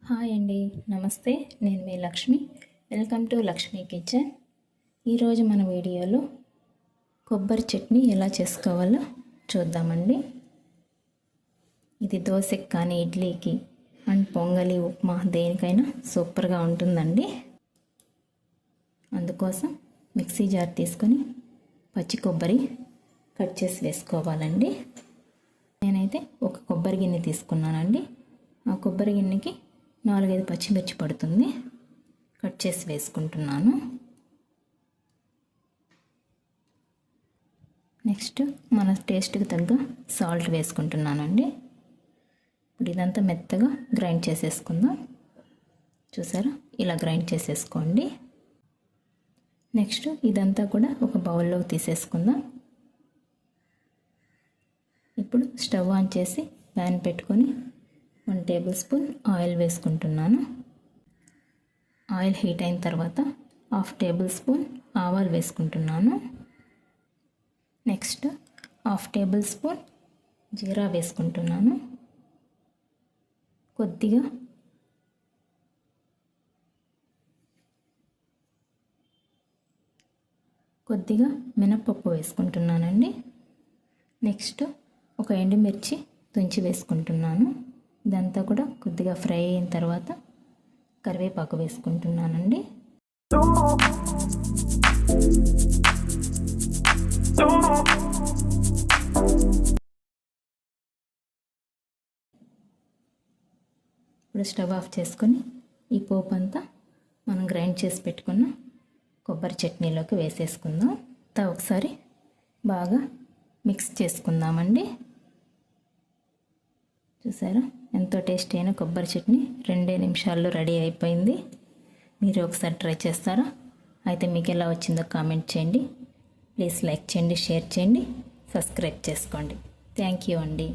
Hi అండి, నమస్తే. నేను మీ Lakshmi. Welcome to Lakshmi kitchen. ఈరోజు మన వీడియోలో కొబ్బరి చట్నీ ఎలా చేసుకోవాలో చూద్దామండి. ఇది దోశకి కానీ ఇడ్లీకి అండ్ పొంగలి ఉప్మా దేనికైనా సూపర్గా ఉంటుందండి. అందుకోసం మిక్సీ జార్ తీసుకొని పచ్చి కొబ్బరి కట్ చేసి వేసుకోవాలండి. నేనైతే ఒక కొబ్బరి గిన్నె తీసుకున్నానండి. ఆ కొబ్బరి గిన్నెకి 4-5 పచ్చిమిర్చి పడుతుంది. కట్ చేసి వేసుకుంటున్నాను. నెక్స్ట్ మన టేస్ట్కి తగ్గ సాల్ట్ వేసుకుంటున్నానండి. ఇప్పుడు ఇదంతా మెత్తగా గ్రైండ్ చేసేసుకుందాం. చూసారా, ఇలా గ్రైండ్ చేసేసుకోండి. నెక్స్ట్ ఇదంతా కూడా ఒక బౌల్లోకి తీసేసుకుందాం. ఇప్పుడు స్టవ్ ఆన్ చేసి ప్యాన్ పెట్టుకొని 1 టేబుల్ స్పూన్ ఆయిల్ వేసుకుంటున్నాను. ఆయిల్ హీట్ అయిన తర్వాత 1/2 టేబుల్ స్పూన్ ఆవాలు వేసుకుంటున్నాను. నెక్స్ట్ 1/2 టేబుల్ స్పూన్ జీరా వేసుకుంటున్నాను. కొద్దిగా మినప్పప్పు వేసుకుంటున్నానండి. నెక్స్ట్ ఒక ఎండుమిర్చి తుంచి వేసుకుంటున్నాను. ఇదంతా కూడా కొద్దిగా ఫ్రై అయిన తర్వాత కరివేపాకు వేసుకుంటున్నానండి. ఇప్పుడు స్టవ్ ఆఫ్ చేసుకొని ఈ పోపు అంతా మనం గ్రైండ్ చేసి పెట్టుకున్న కొబ్బరి చట్నీలోకి వేసేసుకుందాం. ఒకసారి బాగా మిక్స్ చేసుకుందామండి. చూసారా, ఎంతో టేస్టీ అయిన కొబ్బరి చట్నీ 2 నిమిషాల్లో రెడీ అయిపోయింది. మీరు ఒకసారి ట్రై చేస్తారా? అయితే మీకు ఎలా వచ్చిందో కామెంట్ చేయండి. ప్లీజ్ లైక్ చేయండి, షేర్ చేయండి, సబ్స్క్రైబ్ చేసుకోండి. థ్యాంక్ యూ అండి.